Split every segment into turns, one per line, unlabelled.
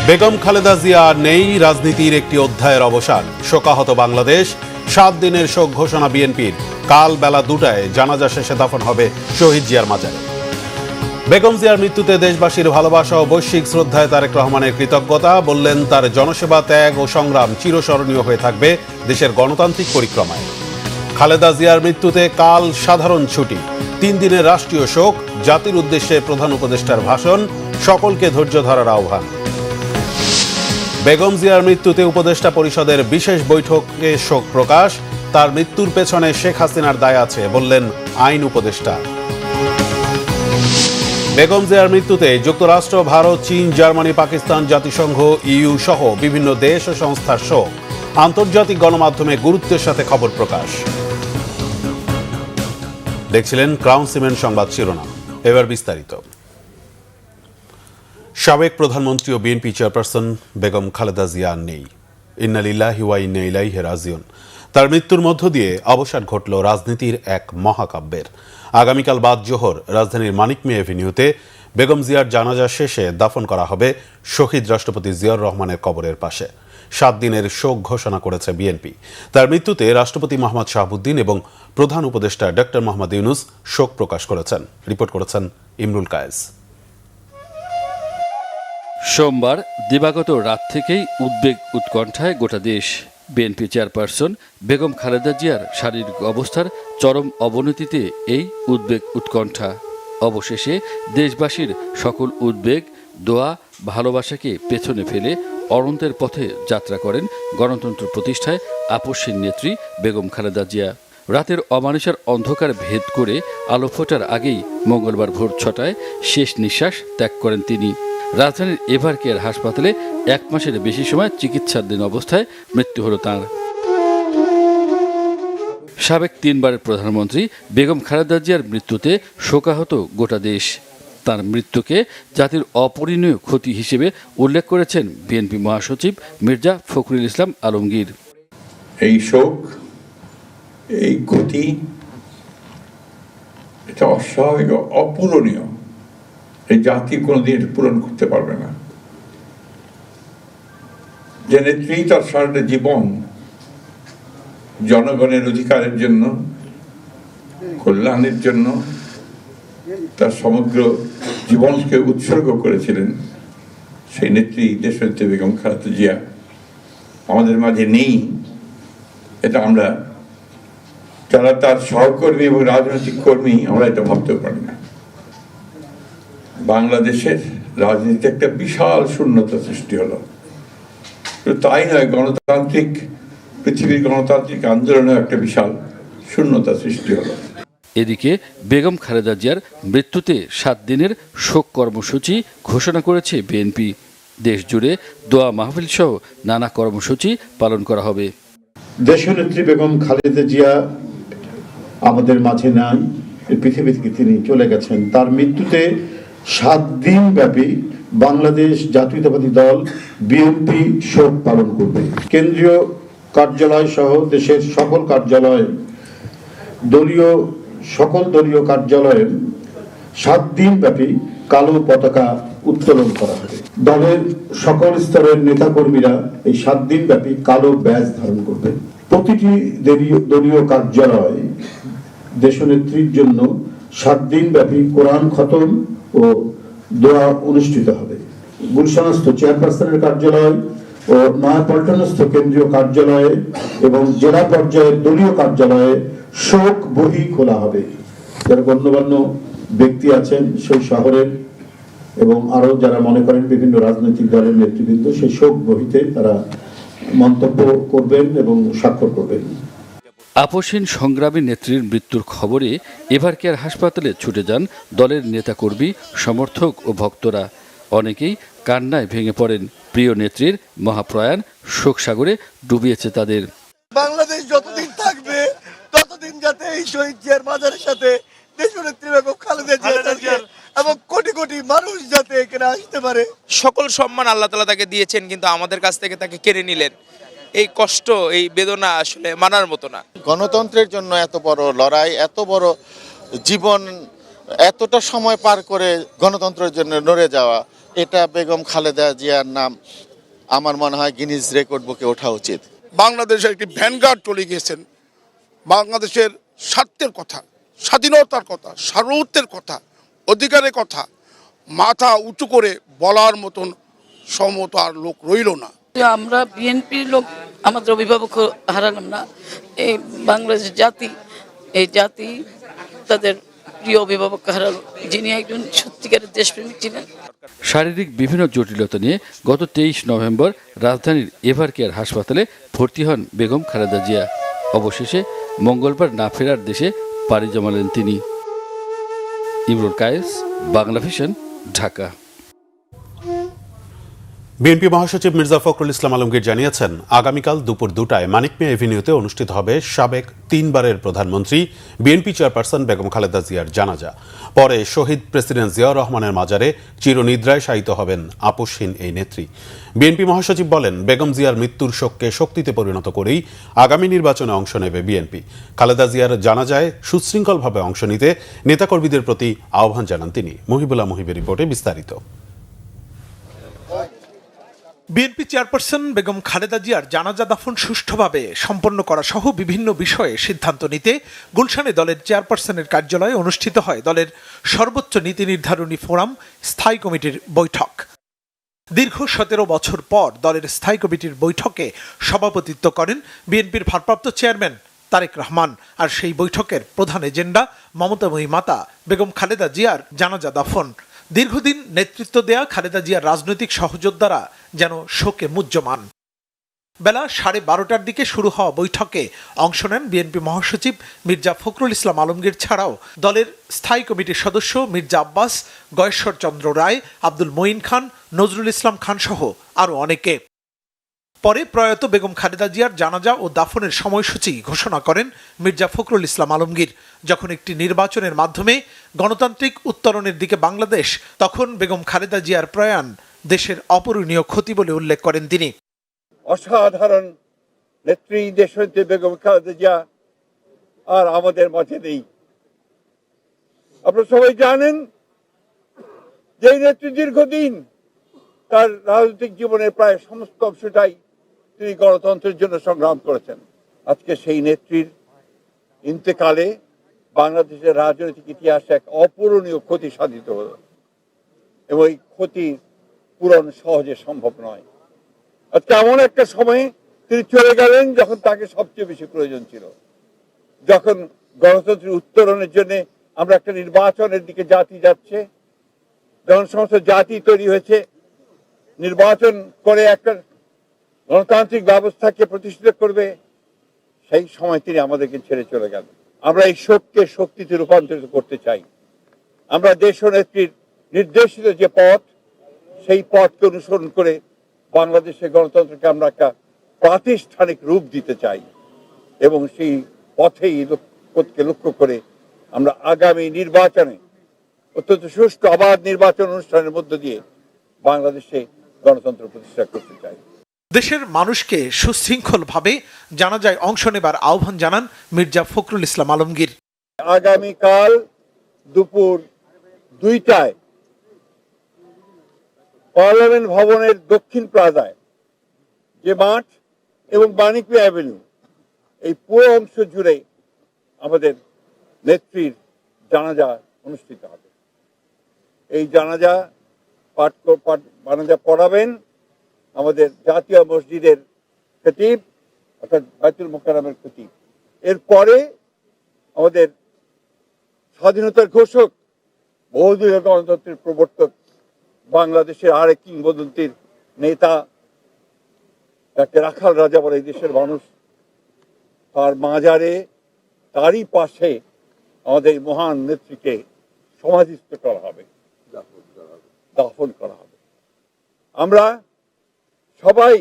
বেগম খালেদা জিয়া নেই, রাজনীতির একটি অধ্যায়ের অবসান। শোকাহত বাংলাদেশ, 7 দিনের শোক ঘোষণা বিএনপির। কাল বেলা 2টায় জানাজা শেষে দাফন হবে শহীদ জিয়ার মাজারে। বেগম জিয়ার মৃত্যুতে দেশবাসীর ভালোবাসা ও বৈশ্বিক শ্রদ্ধায় তারেক রহমানের কৃতজ্ঞতা। বললেন, তার জনসেবা, ত্যাগ ও সংগ্রাম চিরস্মরণীয় হয়ে থাকবে দেশের গণতান্ত্রিক পরিক্রমায়। খালেদা জিয়ার মৃত্যুতে কাল সাধারণ ছুটি, 3 দিনের রাষ্ট্রীয় শোক। জাতির উদ্দেশ্যে প্রধান উপদেষ্টার ভাষণ, সকলকে ধৈর্য ধরার আহ্বান। বেগম জিয়ার মৃত্যুতে উপদেষ্টা পরিষদের বিশেষ বৈঠকে শোক প্রকাশ। তার মৃত্যুর পেছনে শেখ হাসিনার দায় আছে বললেন আইন উপদেষ্টা। বেগম জিয়ার মৃত্যুতে যুক্তরাষ্ট্র, ভারত, চীন, জার্মানি, পাকিস্তান, জাতিসংঘ, ইইউ সহ বিভিন্ন দেশ ও সংস্থার শোক। আন্তর্জাতিক গণমাধ্যমে গুরুত্বের সাথে খবর প্রকাশ। দেখছিলেন ক্রাউন সিমেন্ট সংবাদ শিরোনাম, এবার বিস্তারিত। সাবেক প্রধানমন্ত্রী ও বিএনপি চেয়ারপারসন বেগম খালেদা জিয়া নেই। ইন্না লিল্লাহি ওয়া ইন্না ইলাইহি রাজিউন। তার মৃত্যুর মধ্য দিয়ে অবসান ঘটল রাজনীতির এক মহাকাব্যের। আগামীকাল বাদ জোহর রাজধানীর মানিক মিয়া এভিনিউতে বেগম জিয়ার জানাজা শেষে দাফন করা হবে শহীদ রাষ্ট্রপতি জিয়াউর রহমানের কবরের পাশে। 7 দিনের শোক ঘোষণা করেছে বিএনপি। তার মৃত্যুতে রাষ্ট্রপতি মোহাম্মদ শাহাবুদ্দিন এবং প্রধান উপদেষ্টা ডক্টর মোহাম্মদ ইউনূস শোক প্রকাশ করেছেন। রিপোর্ট করেছেন ইমরুল কায়েস।
সোমবার দিবাগত রাত থেকেই উদ্বেগ উৎকণ্ঠায় গোটা দেশ। বিএনপি চেয়ারপারসন বেগম খালেদা জিয়ার শারীরিক অবস্থার চরম অবনতিতে এই উদ্বেগ উৎকণ্ঠা। অবশেষে দেশবাসীর সকল উদ্বেগ, দোয়া, ভালোবাসাকে পেছনে ফেলে অনন্তের পথে যাত্রা করেন গণতন্ত্র প্রতিষ্ঠায় আপসহীন নেত্রী বেগম খালেদা জিয়া। রাতের অমানিসার অন্ধকার ভেদ করে আলো ফোটার আগেই মঙ্গলবার ভোর 6টায় শেষ নিঃশ্বাস ত্যাগ করেন তিনি। রাজধানীর এভার কেয়ার হাসপাতালে 1 মাসের বেশি সময় চিকিৎসাধীন অবস্থায় মৃত্যু হল তাঁর। সাবেক 3 বারের প্রধানমন্ত্রী বেগম খালেদা জিয়ার মৃত্যুতে শোকাহত গোটা দেশ। তার মৃত্যুকে জাতির অপরিণীয় ক্ষতি হিসেবে উল্লেখ করেছেন বিএনপি মহাসচিব মির্জা ফখরুল ইসলাম আলমগীর।
এই শোক, এই ক্ষতি, এটা অস্বাভাবিক, অপূরণীয়। এই জাতি কোনোদিন পূরণ করতে পারবে না। যে নেত্রী তার সারাটা জীবন জনগণের অধিকারের জন্য, কল্যাণের জন্য তার সমগ্র জীবনকে উৎসর্গ করেছিলেন, সেই নেত্রী দেশনেত্রী বেগম খালেদা জিয়া আমাদের মাঝে নেই। এটা আমরা যারা তার সহকর্মী এবং রাজনৈতিক কর্মী, আমরা এটা ভাবতেও পারি না। বাংলাদেশের রাজনীতিতে একটা বিশাল শূন্যতা সৃষ্টি হলো। তাই নয়, পৃথিবীর গণতান্ত্রিক আন্দোলনে একটা বিশাল শূন্যতা সৃষ্টি হলো।
এদিকে বেগম খালেদা জিয়ার মৃত্যুতে 7 দিনের শোক কর্মসূচি ঘোষণা করেছে বিএনপি। দেশ জুড়ে দোয়া মাহফিল সহ নানা কর্মসূচি পালন করা হবে।
দেশনেত্রী বেগম খালেদা জিয়া আমাদের মাঝে নাই, পৃথিবী থেকে তিনি চলে গেছেন। তার মৃত্যুতে 7 দিন ব্যাপী বাংলাদেশ জাতীয়তাবাদী দল বিএনপি শোক পালন করবে। কেন্দ্রীয় কার্যালয় সহ দেশের সকল কার্যালয়ে, সকল দলীয় কার্যালয়ে 7 দিন ব্যাপী কালো পতাকা উত্তোলন করা হবে। দলের সকল স্তরের নেতাকর্মীরা এই 7 দিন ব্যাপী কালো ব্যাজ ধারণ করবে। প্রতিটি দলীয় কার্যালয় দেশনেত্রীর জন্য 7 দিন ব্যাপী কোরআন খতম ও দোয়া অনুষ্ঠিত হবে। গুলশানস্থ চেয়ারপারসনের কার্যালয় ও নয়াপল্টনস্থ কেন্দ্রীয় কার্যালয়ে এবং জেলা পর্যায়ের দলীয় কার্যালয়ে শোক বহি খোলা হবে। যারা গণ্যমান্য ব্যক্তি আছেন সেই শহরের এবং আরো যারা মনে করেন বিভিন্ন রাজনৈতিক দলের নেতৃবৃন্দ, সেই শোক বহিতে তারা মন্তব্য করবেন এবং স্বাক্ষর করবেন।
আপসহীন সংগ্রামী নেত্রীর মৃত্যুর খবরে এভার কেয়ার হাসপাতালে ছুটে যান দলের নেতাকর্মী, সমর্থক ও ভক্তরা। অনেকেই কান্নায় ভেঙে পড়েন। প্রিয় নেত্রীর মহাপ্রয়াণ শোক সাগরে ডুবিয়েছে তাদের।
বাংলাদেশ যতদিন থাকবে ততদিন যাতে এই শহীদ জিয়ার মাজারের সাথে দেশনেত্রী বেগম খালেদা জিয়া এবং কোটি কোটি মানুষ যাতে এখানে আসতে পারে।
সকল সম্মান আল্লাহ তাআলা তাকে দিয়েছেন, কিন্তু আমাদের কাছ থেকে তাকে কেড়ে নিলেন। এই কষ্ট, এই বেদনা আসলে মানার মতো না।
গণতন্ত্রের জন্য এত বড় লড়াই, এত বড় জীবন এতটা সময় পার করে গণতন্ত্রের জন্য লড়ে যাওয়া, এটা বেগম খালেদা জিয়ার নাম আমার মনে হয় গিনিজ রেকর্ড বুকে ওঠা উচিত।
বাংলাদেশের একটি ভ্যানগার্ড চলে গিয়েছেন, বাংলাদেশের স্বার্থের কথা, স্বাধীনতার কথা, সার্বভৌমত্বের কথা, অধিকারের কথা মাথা উঁচু করে বলার মতন সমত আর লোক রইল না।
আমরা বিএনপির লোক আমাদের অভিভাবক হারালাম না, এই বাংলাদেশ জাতি, এই জাতি তাদের প্রিয় অভিভাবক হারালো, যিনি একজন সত্যিকারের দেশপ্রেমিক ছিলেন।
শারীরিক বিভিন্ন জটিলতা নিয়ে গত 23 নভেম্বর রাজধানীর এভার কেয়ার হাসপাতালে ভর্তি হন বেগম খালেদা জিয়া। অবশেষে মঙ্গলবার না ফেরার দেশে পাড়ি জমালেন তিনি। ইমরুল কায়েস, বাংলা ভিশন, ঢাকা।
বিএনপি মহাসচিব মির্জা ফখরুল ইসলাম আলমগীর জানিয়েছেন, আগামীকাল দুপুর 2টায় মানিক মিয়া এভিনিউতে অনুষ্ঠিত হবে সাবেক 3বারের প্রধানমন্ত্রী বিএনপি চেয়ারপারসন বেগম খালেদা জিয়ার জানাজা। পরে শহীদ প্রেসিডেন্ট জিয়াউর রহমানের মাজারে চিরনিদ্রায় শায়িত হবেন আপসহীন এই নেত্রী। বিএনপি মহাসচিব বলেন, বেগম জিয়ার মৃত্যুর শোককে শক্তিতে পরিণত করেই আগামী নির্বাচনে অংশ নেবে বিএনপি। খালেদা জিয়ার জানাজায় সুশৃঙ্খলভাবে অংশ নিতে নেতাকর্মীদের প্রতি আহ্বান জানান তিনি। মহিবুল্লাহ মহিবের রিপোর্টে বিস্তারিত।
বিএনপি চেয়ারপারসন বেগম খালেদা জিয়ার জানাজা দাফন সুষ্ঠুভাবে সম্পন্ন করা সহ বিভিন্ন বিষয়ে সিদ্ধান্ত নিতে গুলশানে দলের চেয়ারপারসনের কার্যালয়ে অনুষ্ঠিত হয় দলের সর্বোচ্চ নীতি নির্ধারণী ফোরাম স্থায়ী কমিটির বৈঠক। দীর্ঘ 17 বছর পর দলের স্থায়ী কমিটির বৈঠকে সভাপতিত্ব করেন বিএনপির ভারপ্রাপ্ত চেয়ারম্যান তারেক রহমান। আর সেই বৈঠকের প্রধান এজেন্ডা মমতাময়ী মাতা বেগম খালেদা জিয়ার জানাজা দাফন। দীর্ঘদিন নেতৃত্ব দেয়া খালেদা জিয়ার রাজনৈতিক সহযোদ্ধারা যেন শোকে মুহ্যমান। বেলা 12:30টার দিকে শুরু হওয়া বৈঠকে অংশ নেন বিএনপি মহাসচিব মির্জা ফখরুল ইসলাম আলমগীর ছাড়াও দলের স্থায়ী কমিটির সদস্য মির্জা আব্বাস, গয়েশ্বর চন্দ্র রায়, আব্দুল মঈন খান, নজরুল ইসলাম খান সহ আরও অনেকে। পরে প্রয়াত বেগম খালেদা জিয়ার জানাজা ও দাফনের সময়সূচি ঘোষণা করেন মির্জা ফখরুল ইসলাম আলমগীর। যখন একটি নির্বাচনের মাধ্যমে গণতান্ত্রিক উত্তরণের দিকে বাংলাদেশ, তখন বেগম খালেদা জিয়ার প্রয়াণ দেশের অপূরণীয় ক্ষতি বলে উল্লেখ করেন তিনি।
অসাধারণ নেত্রী দেশনেত্রী বেগম খালেদা জিয়া আর আমাদের মাঝে নেই। আপনারা সবাই জানেন যে এই নেত্রী দীর্ঘদিন তার রাজনৈতিক জীবনের প্রায় সমস্ত অংশটাই তিনি গণতন্ত্রের জন্য সংগ্রাম করেছেন। আজকে সেই নেত্রীর ইন্তেকালে বাংলাদেশের রাজনৈতিক ইতিহাসে এক অপূরণীয় ক্ষতি সাধিত হল এবং এই ক্ষতি পূরণ সহজে সম্ভব নয়। আজকে এমন একটা সময়ে তিনি চলে গেলেন যখন তাকে সবচেয়ে বেশি প্রয়োজন ছিল, যখন গণতন্ত্রের উত্তরণের জন্য আমরা একটা নির্বাচনের দিকে জাতি যাচ্ছে, যখন সমস্ত জাতি তৈরি হয়েছে নির্বাচন করে একটা গণতান্ত্রিক ব্যবস্থাকে প্রতিষ্ঠিত করবে, সেই সময় তিনি আমাদেরকে ছেড়ে চলে গেলেন। আমরা এই শোককে শক্তিতে রূপান্তরিত করতে চাই। আমরা দেশনেত্রীর নির্দেশিত যে পথ, সেই পথকে অনুসরণ করে বাংলাদেশের গণতন্ত্রকে আমরা একটা প্রাতিষ্ঠানিক রূপ দিতে চাই এবং সেই পথেই পথকে লক্ষ্য করে আমরা আগামী নির্বাচনে অত্যন্ত সুষ্ঠু অবাধ নির্বাচন অনুষ্ঠানের মধ্য দিয়ে বাংলাদেশে গণতন্ত্র প্রতিষ্ঠা করতে চাই।
দেশের মানুষকে সুশৃঙ্খলভাবে জানাজায় অংশ নেবার আহ্বান জানান মির্জা ফখরুল ইসলাম আলমগীর।
আগামীকাল দুপুর 2টায় পার্লামেন্ট ভবনের দক্ষিণ প্লাজায় যে মাঠ এবং মানিক মিয়া অ্যাভিনিউ, এই পুরো অংশ জুড়ে আমাদের নেত্রীর জানাজা অনুষ্ঠিত হবে। এই জানাজা পড়াবেন আমাদের জাতীয় মসজিদের খতিব অর্থাৎ বাইতুল মোকাররমের খতিব। এরপরে আমাদের স্বাধীনতার ঘোষক, বহুদলীয় গণতন্ত্রের প্রবর্তক, বাংলাদেশের আরেক কিংবদন্তির নেতা যাকে রাখাল রাজা বলে এই দেশের মানুষ, তার মাজারে, তারই পাশে আমাদের মহান নেত্রীকে সমাধিস্থ করা হবে, দাফন করা হবে। আমরা সবাই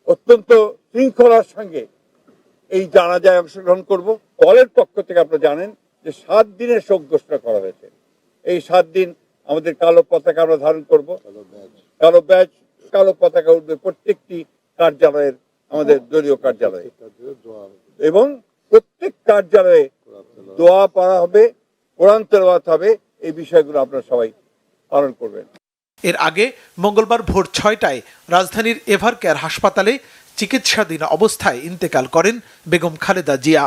অত্যন্ত শৃঙ্খলার সঙ্গে এই জানাজায় অংশগ্রহণ করব। দলের পক্ষ থেকে আপনারা জানেন যে 7 দিনের শোক ঘোষণা করা হয়েছে। এই 7 দিন আমাদের কালো পতাকা আমরা ধারণ করব, কালো ব্যাজ, কালো পতাকা উঠবে প্রত্যেকটি কার্যালয়ের, আমাদের দলীয় কার্যালয়ে, এবং প্রত্যেক কার্যালয়ে দোয়া পড়া হবে,
কোরআন তেলাওয়াত হবে, এই বিষয়গুলো আপনারা সবাই পালন করবেন।
এর আগে মঙ্গলবার ভোর 6টায় রাজধানীর এভার কেয়ার হাসপাতালে চিকিৎসাধীন অবস্থায় ইন্তেকাল করেন বেগম খালেদা জিয়া।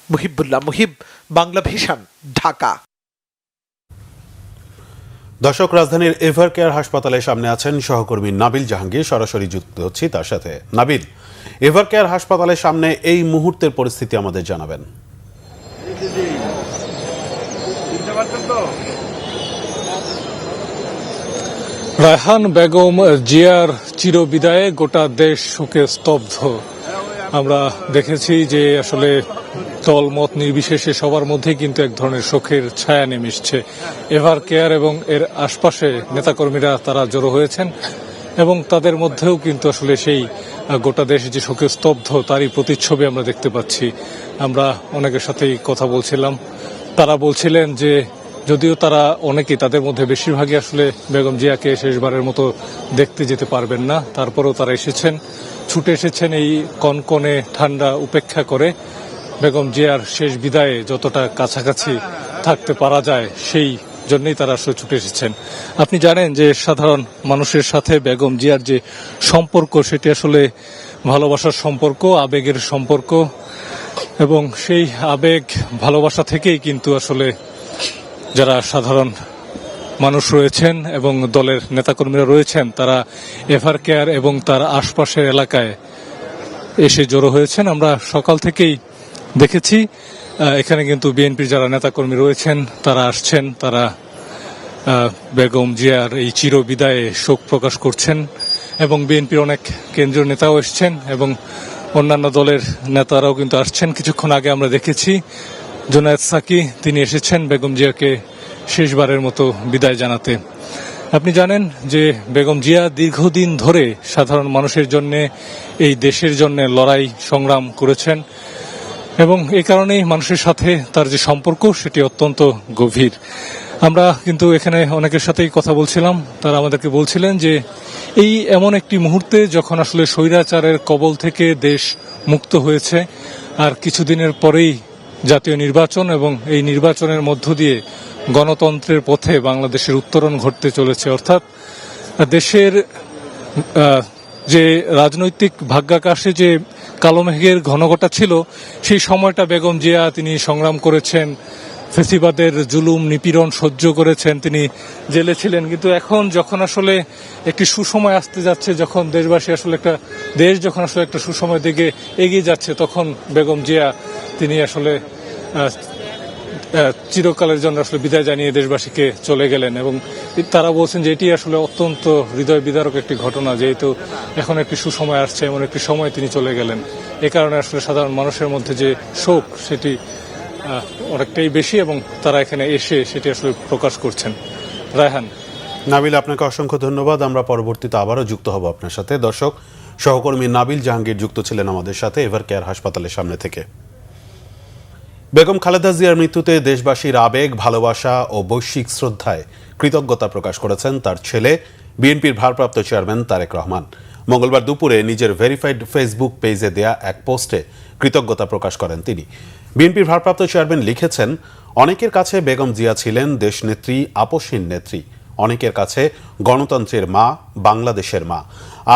মুহিবুল্লাহ মুহিব, বাংলা ভিশন, ঢাকা।
দর্শক, রাজধানীর এভার কেয়ার হাসপাতালের সামনে আছেন সহকর্মী নাবিল জাহাঙ্গীর, সরাসরি যুক্ত হচ্ছি তার সাথে। নাবিল, এভার কেয়ার হাসপাতালের সামনে এই মুহূর্তের পরিস্থিতি আমাদের জানাবেন।
রায়হান, বেগম জিয়ার চিরবিদায়ে গোটা দেশ শোকে স্তব্ধ। আমরা দেখেছি যে আসলে দলমত নির্বিশেষে সবার মধ্যে কিন্তু এক ধরনের শোকের ছায়া নেমে এসছে। এভার কেয়ার এবং এর আশপাশে নেতাকর্মীরা তারা জড়ো হয়েছেন এবং তাদের মধ্যেও কিন্তু আসলে সেই গোটা দেশ যে শোকে স্তব্ধ তারই প্রতিচ্ছবি আমরা দেখতে পাচ্ছি। আমরা অনেকের সাথেই কথা বলছিলাম, তারা বলছিলেন যে যদিও তারা অনেকেই, তাদের মধ্যে বেশিরভাগই আসলে বেগম জিয়াকে শেষবারের মতো দেখতে যেতে পারবেন না, তারপরেও তারা এসেছেন, ছুটে এসেছেন এই কনকনে ঠান্ডা উপেক্ষা করে বেগম জিয়ার শেষ বিদায়ে যতটা কাছাকাছি থাকতে পারা যায় সেই জন্যই তারা আসলে ছুটে এসেছেন। আপনি জানেন যে সাধারণ মানুষের সাথে বেগম জিয়ার যে সম্পর্ক সেটি আসলে ভালোবাসার সম্পর্ক, আবেগের সম্পর্ক, এবং সেই আবেগ ভালোবাসা থেকেই কিন্তু আসলে যারা সাধারণ মানুষ রয়েছেন এবং দলের নেতাকর্মীরা রয়েছেন তারা এভার কেয়ার এবং তার আশপাশের এলাকায় এসে জড়ো হয়েছেন। আমরা সকাল থেকেই দেখেছি এখানে কিন্তু বিএনপির যারা নেতাকর্মী রয়েছেন তারা আসছেন, তারা বেগম জিয়ার এই চিরবিদায়ে শোক প্রকাশ করছেন এবং বিএনপির অনেক কেন্দ্রীয় নেতাও এসছেন এবং অন্যান্য দলের নেতারাও কিন্তু আসছেন। কিছুক্ষণ আগে আমরা দেখেছি জুনায়েদ সাকি, তিনি এসেছেন বেগম জিয়াকে শেষবারের মতো বিদায় জানাতে। আপনি জানেন যে বেগম জিয়া দীর্ঘদিন ধরে সাধারণ মানুষের জন্য, এই দেশের জন্য লড়াই সংগ্রাম করেছেন এবং এই কারণেই মানুষের সাথে তার যে সম্পর্ক সেটি অত্যন্ত গভীর। আমরা কিন্তু এখানে অনেকের সাথেই কথা বলছিলাম, তারা আমাদেরকে বলছিলেন যে এই এমন একটি মুহূর্তে যখন আসলে স্বৈরাচারের কবল থেকে দেশ মুক্ত হয়েছে, আর কিছুদিনের পরেই জাতীয় নির্বাচন এবং এই নির্বাচনের মধ্য দিয়ে গণতন্ত্রের পথে বাংলাদেশের উত্তরণ ঘটতে চলেছে। অর্থাৎ দেশের যে রাজনৈতিক ভাগ্যাকাশে যে কালো মেঘের ঘনঘটা ছিল, সেই সময়টা বেগম জিয়া তিনি সংগ্রাম করেছেন, ফেসিবাদের জুলুম নিপীড়ন সহ্য করেছেন, তিনি জেলে ছিলেন। কিন্তু এখন যখন আসলে একটি সুসময় আসতে যাচ্ছে, যখন দেশবাসী আসলে যখন আসলে একটা সুসময় দিকে এগিয়ে যাচ্ছে, তখন বেগম জিয়া তিনি আসলে চিরকালের জন্য আসলে বিদায় জানিয়ে দেশবাসীকে চলে গেলেন এবং তারা বলছেন যে এটি আসলে অত্যন্ত হৃদয় বিদারক একটি ঘটনা, যেহেতু এখন একটি সুসময় আসছে, এমন একটি সময় তিনি চলে গেলেন। এ কারণে আসলে সাধারণ মানুষের মধ্যে যে শোক সেটি অনেকটাই বেশি এবং তারা এখানে এসে সেটি আসলে প্রকাশ করছেন। রায়হান,
নাবিল, আপনাকে অসংখ্য ধন্যবাদ। আমরা পরবর্তীতে আবারও যুক্ত হব আপনার সাথে। দর্শক, সহকর্মী নাবিল জাহাঙ্গীর যুক্ত ছিলেন আমাদের সাথে এভার কেয়ার হাসপাতালের সামনে থেকে। বেগম খালেদা জিয়ার মৃত্যুতে দেশবাসীর আবেগ, ভালোবাসা ও বৈশ্বিক শ্রদ্ধায় কৃতজ্ঞতা প্রকাশ করেছেন তার ছেলে বিএনপির ভারপ্রাপ্ত চেয়ারম্যান তারেক রহমান। মঙ্গলবার দুপুরে নিজের ভেরিফাইড ফেসবুক পেজে দেয়া এক পোস্টে কৃতজ্ঞতা প্রকাশ করেন তিনি। বিএনপির ভারপ্রাপ্ত চেয়ারম্যান লিখেছেন, অনেকের কাছে বেগম জিয়া ছিলেন দেশনেত্রী, আপসহীন নেত্রী। অনেকের কাছে গণতন্ত্রের মা, বাংলাদেশের মা।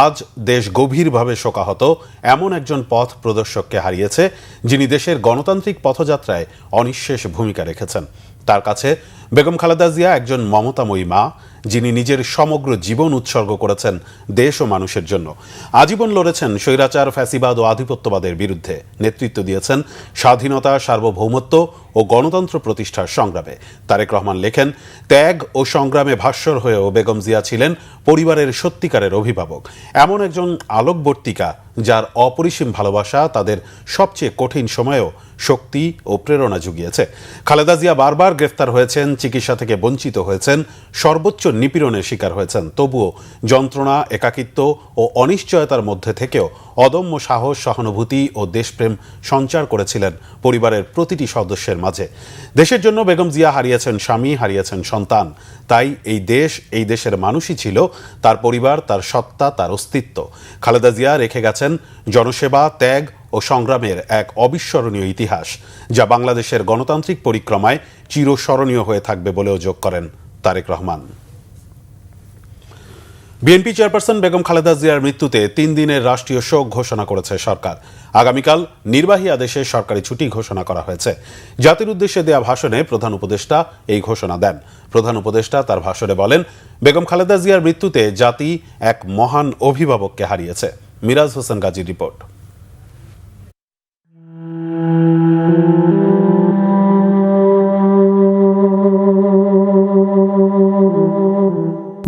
আজ দেশ গভীরভাবে শোকাহত এমন একজন পথ প্রদর্শককে হারিয়েছে, যিনি দেশের গণতান্ত্রিক পথযাত্রায় অনিঃশেষ ভূমিকা রেখেছেন। তার কাছে বেগম খালেদা জিয়া একজন মমতাময়ী মা, যিনি নিজের সমগ্র জীবন উৎসর্গ করেছেন দেশ ও মানুষের জন্য। আজীবন লড়েছেন স্বৈরাচার, ফ্যাসিবাদ ও আধিপত্যবাদের বিরুদ্ধে। নেতৃত্ব দিয়েছেন স্বাধীনতা, সার্বভৌমত্ব ও গণতন্ত্র প্রতিষ্ঠার সংগ্রামে। তারেক রহমান লেখেন, ত্যাগ ও সংগ্রামে ভাস্বর হয়েও বেগম জিয়া ছিলেন পরিবারের সত্যিকারের অভিভাবক, এমন একজন আলোকবর্তিকা যার অপরিসীম ভালোবাসা তাদের সবচেয়ে কঠিন সময়েও শক্তি ও প্রেরণা জুগিয়েছে। খালেদা জিয়া বারবার গ্রেফতার হয়েছেন, চিকিৎসা থেকে বঞ্চিত হয়েছেন, সর্বোচ্চ নিপীড়নের শিকার হয়েছেন। তবুও যন্ত্রণা, একাকিত্ব ও অনিশ্চয়তার মধ্যে থেকেও অদম্য সাহস, সহানুভূতি ও দেশপ্রেম সঞ্চার করেছিলেন পরিবারের প্রতিটি সদস্যের মাঝে। দেশের জন্য বেগম জিয়া হারিয়েছেন স্বামী, হারিয়েছেন সন্তান। তাই এই দেশের মানুষই ছিল তার পরিবার, তার সত্তা, তার অস্তিত্ব। খালেদা জিয়া রেখে গেছেন জনসেবা, ত্যাগ ও সংগ্রামের এক অবিস্মরণীয় ইতিহাস, যা বাংলাদেশের গণতান্ত্রিক পরিক্রমায় চিরস্মরণীয় হয়ে থাকবে বলেও যোগ করেন তারেক রহমান। বিএনপি চেয়ারপারসন বেগম খালেদা জিয়ার মৃত্যুতে 3 দিনের রাষ্ট্রীয় শোক ঘোষণা করেছে সরকার। আগামীকাল নির্বাহী আদেশে সরকারি ছুটি ঘোষণা করা হয়েছে। জাতির উদ্দেশ্যে দেয়া ভাষণে প্রধান উপদেষ্টা এই ঘোষণা দেন। প্রধান উপদেষ্টা তার ভাষণে বলেন, বেগম খালেদা জিয়ার মৃত্যুতে জাতি এক মহান অভিভাবককে হারিয়েছে। মিরাজ হোসেন গাজীর রিপোর্ট।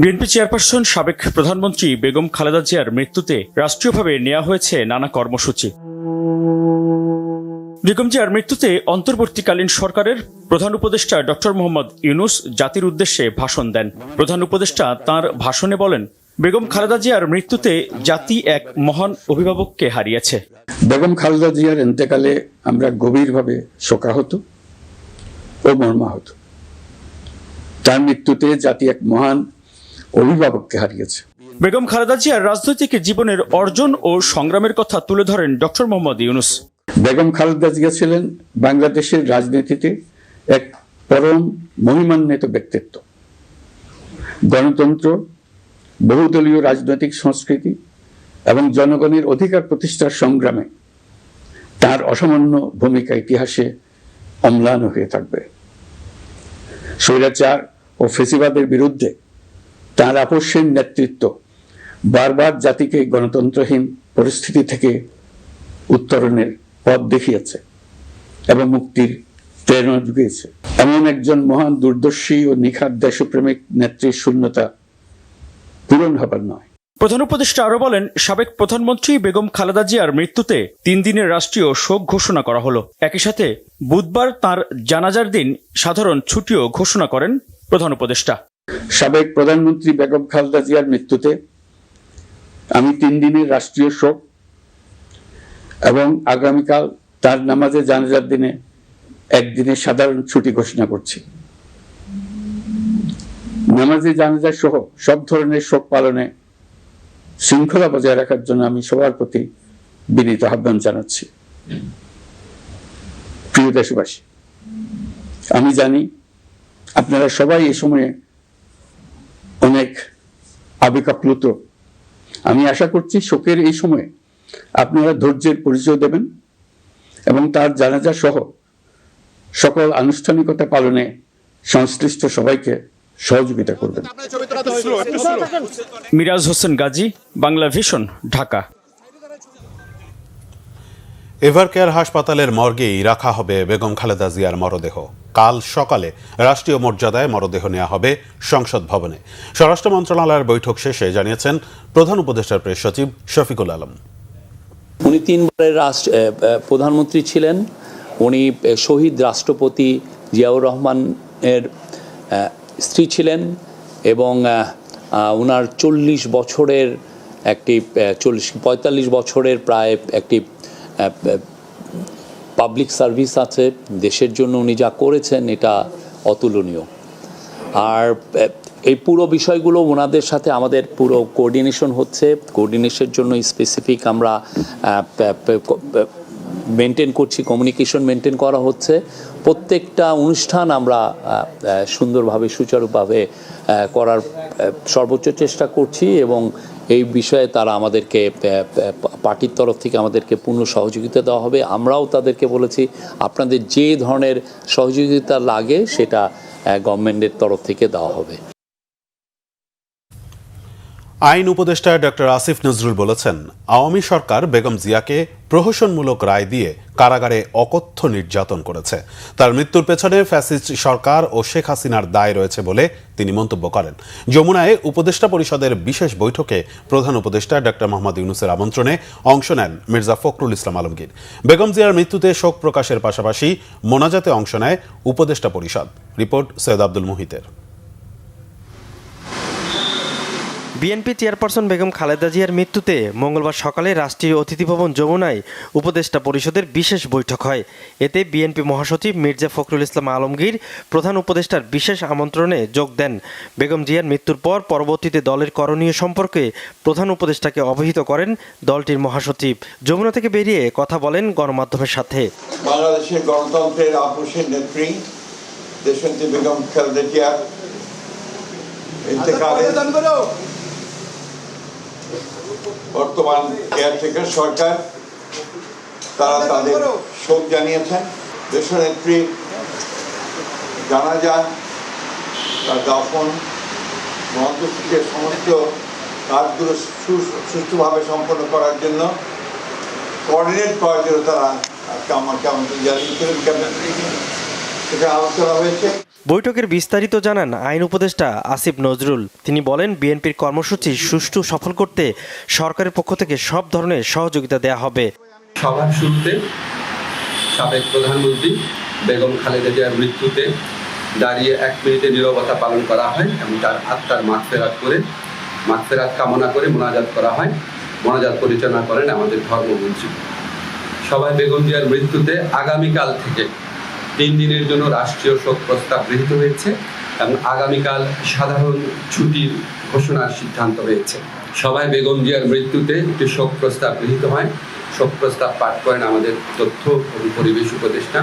বিএনপি চেয়ারপারসন সাবেক প্রধানমন্ত্রী বেগম খালেদা জিয়ার মৃত্যুতে রাষ্ট্রীয়ভাবে নেওয়া হয়েছে নানা কর্মসূচি। বেগম জিয়ার মৃত্যুতে অন্তর্বর্তীকালীন সরকারের প্রধান উপদেষ্টা ডক্টর মোহাম্মদ ইউনূস জাতির উদ্দেশ্যে ভাষণ দেন। প্রধান উপদেষ্টা তাঁর ভাষণে বলেন, বেগম খালেদা জিয়ার মৃত্যুতে জাতি এক মহান অভিভাবককে হারিয়েছে।
বেগম খালেদা জিয়ার ইন্তেকালে আমরা গভীরভাবে শোকাহত ও মর্মাহত। তার মৃত্যুতে জাতি এক মহান অভিভাবককে হারিয়েছে।
বেগম খালেদা জিয়ার রাজনৈতিক জীবনের অর্জন ও সংগ্রামের কথা তুলে ধরেন ডক্টর মোহাম্মদ ইউনূস।
বেগম খালেদা জিয়া ছিলেন বাংলাদেশের রাজনীতিতে এক পরম মহিমান্বিত ব্যক্তিত্ব। গণতন্ত্র, বহুদলীয় রাজনৈতিক সংস্কৃতি এবং জনগণের অধিকার প্রতিষ্ঠার সংগ্রামে তার অসামান্য ভূমিকা ইতিহাসে অম্লান হয়ে থাকবে। স্বৈরাচার ও ফেসিবাদের বিরুদ্ধে তার আপসহীন নেতৃত্ব বারবার জাতিকে গণতন্ত্রহীন পরিস্থিতি থেকে উত্তরণের পথ দেখিয়েছে এবং মুক্তির প্রেরণা জুগিয়েছে। এমন একজন মহান দূরদর্শী ও নিখাদ দেশপ্রেমিক নেত্রীর শূন্যতা পূরণ হবার নয়।
প্রধান উপদেষ্টা আরো বলেন, সাবেক প্রধানমন্ত্রী বেগম খালেদা জিয়ার মৃত্যুতে 3 দিনের রাষ্ট্রীয় শোক ঘোষণা করা হলো। একই সাথে বুধবার তার জানাজার দিন সাধারণ ছুটিও ঘোষণা করেন প্রধান উপদেষ্টা।
সাবেক প্রধানমন্ত্রী বেগম খালেদা জিয়ার মৃত্যুতে আমি 3 দিনের রাষ্ট্রীয় শোক এবং আগামীকাল তার নামাজে জানাজার দিনে একদিনের সাধারণ ছুটি ঘোষণা করছি। নামাজে জানাজা সহ সব ধরনের শোক পালনে শৃঙ্খলা বজায় রাখার জন্য আমি সবার প্রতি বিনীত আহ্বান জানাচ্ছি। প্রিয় দেশবাসী, আমি জানি আপনারা সবাই এই সময়ে অনেক আবেগাপ্লুত। আমি আশা করছি শোকের এই সময়ে আপনারা ধৈর্যের পরিচয় দেবেন এবং তার জানাজা সহ সকল আনুষ্ঠানিকতা পালনে সংশ্লিষ্ট সবাইকে সহযোগিতা করবেন।
মিরাজ হোসেন গাজী, বাংলা ভিশন, ঢাকা।
এভারকেয়ার হাসপাতালের মর্গেই রাখা হবে বেগম খালেদা জিয়ার মরদেহ। কাল সকালে রাষ্ট্রীয় মর্যাদায় মরদেহ নেওয়া হবে সংসদ ভবনে। স্বরাষ্ট্র মন্ত্রণালয়ের বৈঠক শেষে জানিয়েছেন প্রধান উপদেষ্টার প্রেস সচিব শফিকুল আলম।
উনি 3 বারের প্রধানমন্ত্রী ছিলেন। উনি শহীদ রাষ্ট্রপতি জিয়াউর রহমানের স্ত্রী ছিলেন এবং ওনার 40 বছরের একটি 45 বছরের প্রায় একটি পাবলিক সার্ভিস আছে। দেশের জন্য উনি যা করেছেন এটা অতুলনীয়। আর এই পুরো বিষয়গুলো ওনাদের সাথে আমাদের পুরো কোঅর্ডিনেশন হচ্ছে। কোঅর্ডিনেশনের জন্য স্পেসিফিক আমরা মেনটেন করছি, কমিউনিকেশন মেনটেন করা হচ্ছে। প্রত্যেকটা অনুষ্ঠান আমরা সুন্দরভাবে সুচারুভাবে করার সর্বোচ্চ চেষ্টা করছি এবং এই বিষয়ে তারা আমাদেরকে পার্টির তরফ থেকে আমাদেরকে পূর্ণ সহযোগিতা দেওয়া হবে। আমরাও তাদেরকে বলেছি আপনাদের যে ধরনের সহযোগিতা লাগে সেটা গভর্নমেন্টের তরফ থেকে দেওয়া হবে।
আইন উপদেষ্টা ডক্টর আসিফ নজরুল বলেছেন, আওয়ামী সরকার বেগম জিয়াকে প্রহসনমূলক রায় দিয়ে কারাগারে অকথ্য নির্যাতন করেছে। তার মৃত্যুর পেছনে ফ্যাসিস্ট সরকার ও শেখ হাসিনার দায় রয়েছে বলে তিনি মন্তব্য করেন। যমুনায় উপদেষ্টা পরিষদের বিশেষ বৈঠকে প্রধান উপদেষ্টা ডক্টর মোহাম্মদ ইউনূসের আমন্ত্রণে অংশ নেন মির্জা ফখরুল ইসলাম আলমগীর। বেগম জিয়ার মৃত্যুতে শোক প্রকাশের পাশাপাশি মোনাজাতে অংশ নেয় উপদেষ্টা পরিষদ। রিপোর্ট সৈয়দ আব্দুল মুহিতের।
বিএনপি চেয়ারপারসন বেগম খালেদা জিয়ার মৃত্যুতে মঙ্গলবার সকালে রাষ্ট্রীয় অতিথি ভবন যমুনায় উপদেষ্টা পরিষদের বিশেষ বৈঠক হয়। এতে বিএনপি মহাসচিব মির্জা ফখরুল ইসলাম আলমগীর প্রধান উপদেষ্টার বিশেষ আমন্ত্রণে যোগ দেন। বেগম জিয়ার মৃত্যুর পর পরবর্তীতে দলের করণীয় সম্পর্কে প্রধান উপদেষ্টাকে অবহিত করেন দলটির মহাসচিব। যমুনা থেকে বেরিয়ে কথা বলেন গণমাধ্যমের সাথে।
বাংলাদেশের গণতন্ত্রের আপোষের নেত্রী দেশনেত্রী বেগম খালেদা জিয়ার ইন্তেকালে বর্তমান কেয়ারটেকার সরকার তারা তাদের শোক জানিয়েছেন। দেশনেত্রী জানাজা, তার দাফন, অন্ত্যেষ্টিক্রিয়ার সমস্ত কাজগুলো সুষ্ঠুভাবে সম্পন্ন করার জন্য কোঅর্ডিনেট করার জন্য তারা আমাকে আমন্ত্রণ জানিয়েছিলেন। সেটা আলোচনা হয়েছে।
বৈঠকের বিস্তারিত জানান আইন উপদেষ্টা আসিফ নজরুল। তিনি বলেন, বিএনপির কর্মসূচি সুষ্ঠু সফল করতে সরকারের পক্ষ থেকে সব ধরনের সহযোগিতা দেয়া হবে।
সভার শুরুতে সাবেক প্রধানমন্ত্রী বেগম খালেদা জিয়ার মৃত্যুতে দাঁড়িয়ে 1 মিনিটের নীরবতা পালন করা হয় এবং তার আত্মার মাগফিরাত কামনা করে মোনাজাত করা হয়। মোনাজাত পরিচালনা করেন আমাদের ধর্মমন্ত্রী। সভায় বেগম জিয়ার মৃত্যুতে আগামীকাল থেকে 3 দিনের জন্য রাষ্ট্রীয় শোক প্রস্তাব গৃহীত হয়েছে এবং আগামীকাল সাধারণ ছুটির ঘোষণার সিদ্ধান্ত হয়েছে। সভায় বেগম জিয়ার মৃত্যুতে একটি শোক প্রস্তাব গৃহীত হয়। শোক প্রস্তাব পাঠ করেন আমাদের তথ্য এবং পরিবেশ উপদেষ্টা।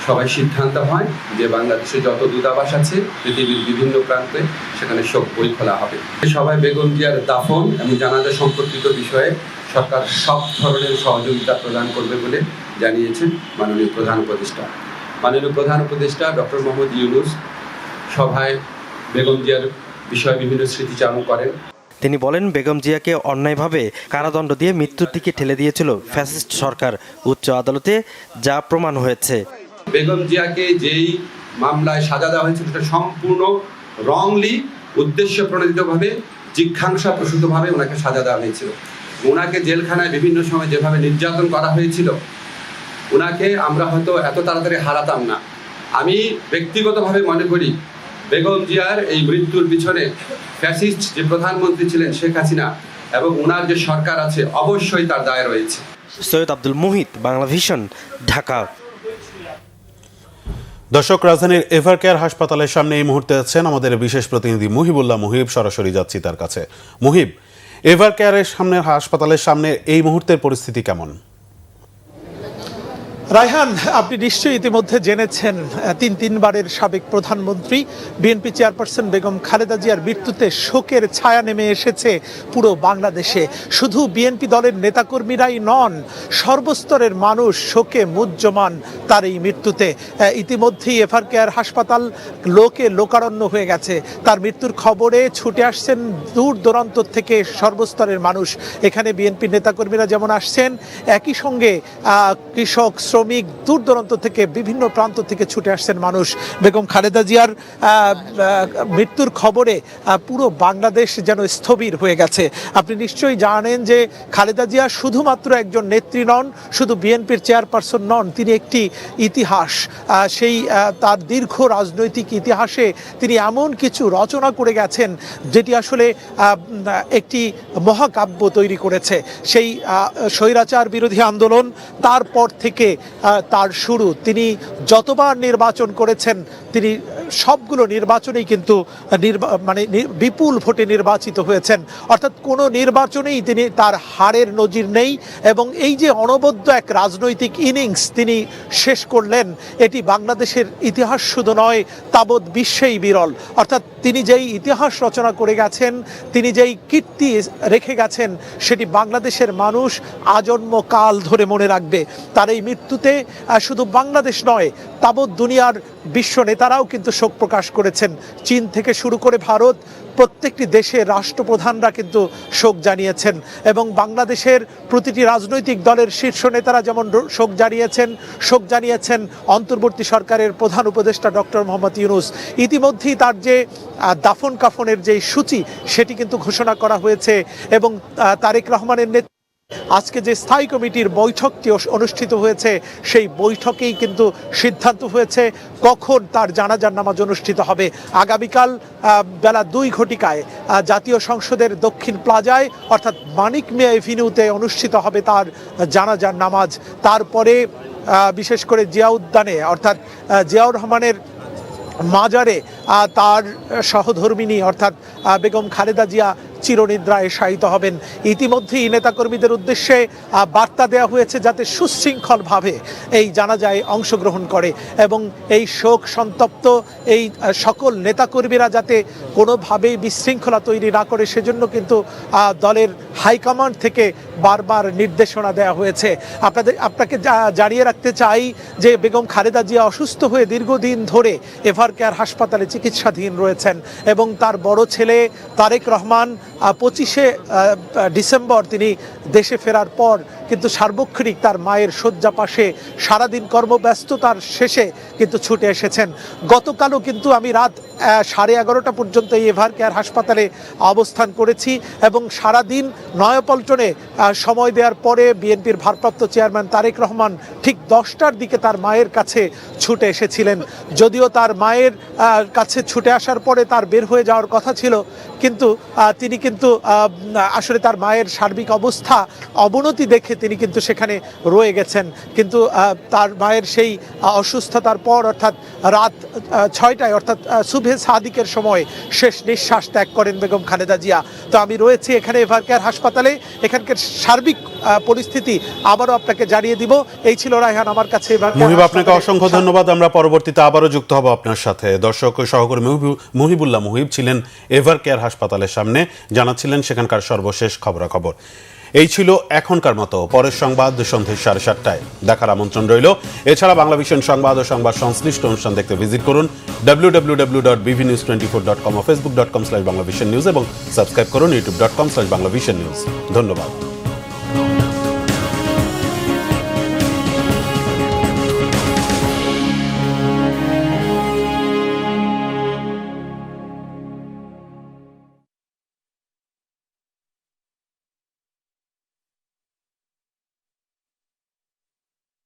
সবাই সিদ্ধান্ত হয় যে বাংলাদেশে যত দূতাবাস আছে পৃথিবীর বিভিন্ন প্রান্তে সেখানে শোক বই খোলা হবে। সভায় বেগম জিয়ার দাফন এবং জানাজা সম্পর্কিত বিষয়ে সরকার সব ধরনের সহযোগিতা প্রদান করবে বলে জানিয়েছেন মাননীয় প্রধান উপদেষ্টা। মাননীয় প্রধান উপদেষ্টা ডক্টর মোহাম্মদ ইউনূস সভায় বেগম জিয়ার বিষয়ে বিভিন্ন স্মৃতিচারণ করেন।
তিনি বলেন, বেগম জিয়াকে অন্যায়ভাবে কারাদণ্ড দিয়ে মৃত্যুর দিকে ঠেলে দিয়েছিল ফ্যাসিস্ট সরকার। উচ্চ আদালতে যা প্রমাণ হয়েছে।
বেগম জিয়াকে যেই মামলায় সাজা দেওয়া হয়েছিল সেটা সম্পূর্ণ রংলি, উদ্দেশ্য প্রণোদিতভাবে, জিজ্ঞাসাপ্রসূতভাবে ওনাকে সাজা দেওয়া হয়েছিল। ওনাকে জেলখানায় বিভিন্ন সময় যেভাবে নির্যাতন করা হয়েছিল, ওনাকে আমরা হয়তো এত তাড়াতাড়ি হারাতাম না। আমি ব্যক্তিগতভাবে মনে করি বেগম জিয়ার এই মৃত্যুর পিছনে ফ্যাসিস্ট যে প্রধানমন্ত্রী ছিলেন শেখ হাসিনা এবং ওনার যে সরকার আছে অবশ্যই তার দায় রয়েছে।
সৈয়দ আব্দুল মুহিত, বাংলা ভিশন, ঢাকা।
দর্শক, রাজধানীর এভারকেয়ার হাসপাতালের সামনে এই মুহূর্তে আছেন আমাদের বিশেষ প্রতিনিধি মুহিবুল্লাহ মুহিব। সরাসরি যাচ্ছি তার কাছে। মুহিব, এভারকেয়ারের সামনে হাসপাতালের সামনে এই মুহূর্তের পরিস্থিতি কেমন?
রায়হান, আপনি নিশ্চয়ই ইতিমধ্যে জেনেছেন 3বারের সাবেক প্রধানমন্ত্রী বিএনপি চেয়ারপারসন বেগম খালেদা জিয়ার মৃত্যুতে শোকের ছায়া নেমে এসেছে পুরো বাংলাদেশে। শুধু বিএনপি দলের নেতাকর্মীরাই নন, সর্বস্তরের মানুষ শোকে মুহ্যমান তার এই মৃত্যুতে। ইতিমধ্যেই এভারকেয়ার হাসপাতাল লোকারণ্য হয়ে গেছে। তার মৃত্যুর খবরে ছুটে আসছেন দূর দূরান্ত থেকে সর্বস্তরের মানুষ। এখানে বিএনপি নেতাকর্মীরা যেমন আসছেন, একই সঙ্গে কৃষক, শ্রমিক, দূর দূরান্ত থেকে বিভিন্ন প্রান্ত থেকে ছুটে আসছেন মানুষ। বেগম খালেদা জিয়ার মৃত্যুর খবরে পুরো বাংলাদেশ যেন স্থবির হয়ে গেছে। আপনি নিশ্চয়ই জানেন যে খালেদা জিয়া শুধুমাত্র একজন নেত্রী নন, শুধু বিএনপির চেয়ারপারসন নন, তিনি একটি ইতিহাস। সেই তার দীর্ঘ রাজনৈতিক ইতিহাসে তিনি এমন কিছু রচনা করে গেছেন যেটি আসলে একটি মহাকাব্য তৈরি করেছে। সেই স্বৈরাচার বিরোধী আন্দোলন, তারপর থেকে তার শুরু। তিনি যতবার নির্বাচন করেছেন, তিনি সবগুলো নির্বাচনেই কিন্তু বিপুল ভোটে নির্বাচিত হয়েছেন। অর্থাৎ কোনো নির্বাচনেই তিনি তার হারের নজির নেই। এবং এই যে অনবদ্য এক রাজনৈতিক ইনিংস তিনি শেষ করলেন, এটি বাংলাদেশের ইতিহাস শুধু নয়, তাবৎ বিশ্বেই বিরল। অর্থাৎ তিনি যেই ইতিহাস রচনা করে গেছেন, তিনি যেই কীর্তি রেখে গেছেন, সেটি বাংলাদেশের মানুষ আজন্ম কাল ধরে মনে রাখবে। তার এই মৃত্যুতে শুধু বাংলাদেশ নয়, তাবৎ দুনিয়ার বিশ্ব নেতারাও কিন্তু শোক প্রকাশ করেছেন। চীন থেকে শুরু করে ভারত, প্রত্যেকটি দেশের রাষ্ট্রপ্রধানরা কিন্তু শোক জানিয়েছেন। এবং বাংলাদেশের প্রতিটি রাজনৈতিক দলের শীর্ষ নেতারা যেমন শোক জানিয়েছেন অন্তর্বর্তী সরকারের প্রধান উপদেষ্টা ডক্টর মোহাম্মদ ইউনূস। ইতিমধ্যেই তার যে দাফন কাফনের যে সূচি, সেটি কিন্তু ঘোষণা করা হয়েছে এবং তারেক রহমানের আজকে যে স্থায়ী কমিটির বৈঠকটি অনুষ্ঠিত হয়েছে সেই বৈঠকেই কিন্তু সিদ্ধান্ত হয়েছে কখন তার জানাজার নামাজ অনুষ্ঠিত হবে। আগামীকাল বেলা 2 ঘটিকায় জাতীয় সংসদের দক্ষিণ প্লাজায় অর্থাৎ মানিক মিয়া এভিনিউতে অনুষ্ঠিত হবে তার জানাজার নামাজ। তারপরে বিশেষ করে জিয়া উদ্যানে অর্থাৎ জিয়াউর রহমানের মাজারে তার সহধর্মিনী অর্থাৎ বেগম খালেদা জিয়া চিরনিদ্রায় শায়িত হবেন। ইতিমধ্যেই নেতাকর্মীদের উদ্দেশ্যে বার্তা দেওয়া হয়েছে যাতে সুশৃঙ্খলভাবে এই জানাজায় অংশগ্রহণ করে এবং এই শোক সন্তপ্ত এই সকল নেতাকর্মীরা যাতে কোনোভাবেই বিশৃঙ্খলা তৈরি না করে সেজন্য কিন্তু দলের হাইকমান্ড থেকে বারবার নির্দেশনা দেওয়া হয়েছে। আপনাকে জানিয়ে রাখতে চাই যে বেগম খালেদা জিয়া অসুস্থ হয়ে দীর্ঘদিন ধরে এভারকেয়ার হাসপাতালে চিকিৎসাধীন রয়েছেন এবং তার বড় ছেলে তারেক রহমান 25শে ডিসেম্বর তিনি দেশে ফেরার পর কিন্তু সার্বক্ষণিক তার মায়ের শয্যা পাশে সারাদিন কর্মব্যস্ততার শেষে কিন্তু ছুটে এসেছেন। গতকালও কিন্তু আমি রাত 11:30 পর্যন্ত এই এভারকেয়ার হাসপাতালে অবস্থান করেছি এবং সারাদিন নয়াপল্টনে সময় দেওয়ার পরে বিএনপির ভারপ্রাপ্ত চেয়ারম্যান তারেক রহমান ঠিক 10টার দিকে তার মায়ের কাছে ছুটে এসেছিলেন। যদিও তার মায়ের কাছে ছুটে আসার পরে তার বের হয়ে যাওয়ার কথা ছিল, কিন্তু তিনি কিন্তু আসলে তার মায়ের সার্বিক অবস্থা অবনতি দেখে তিনি কিন্তু সেখানে রয়ে গেছেন। কিন্তু তার মায়ের সেই অসুস্থতার পর অর্থাৎ রাত 6টায় অর্থাৎ সুবহে সাদিকের সময় শেষ নিঃশ্বাস ত্যাগ করেন বেগম খালেদা জিয়া। তো আমি রয়েছি এখানে এভারকেয়ার হাসপাতালে, এখানকার সার্বিক পরিস্থিতি আবারও আপনাকে জানিয়ে দিব। এই ছিল রায়হান আমার কাছে।
মুহিব, আপনাকে অসংখ্য ধন্যবাদ। আমরা পরবর্তীতে আবারও যুক্ত হব আপনার সাথে। দর্শক সহকর্মী মুহিবুল্লাহ মুহিব ছিলেন এভারকেয়ার হাসপাতালের সামনে, জানাচ্ছিলেন সেখানকার সর্বশেষ খবরাখবর। এই ছিল এখনকার মতো। পরের সংবাদ সন্ধ্যে 7:30টায় দেখার আমন্ত্রণ রইল। এছাড়া বাংলাভিশন সংবাদ ও সংবাদ সংশ্লিষ্ট অনুষ্ঠান দেখতে ভিজিট করুন www.bvnews24.com ও facebook.com/banglavisionnews এবং সাবস্ক্রাইব করুন youtube.com/banglavisionnews। ধন্যবাদ।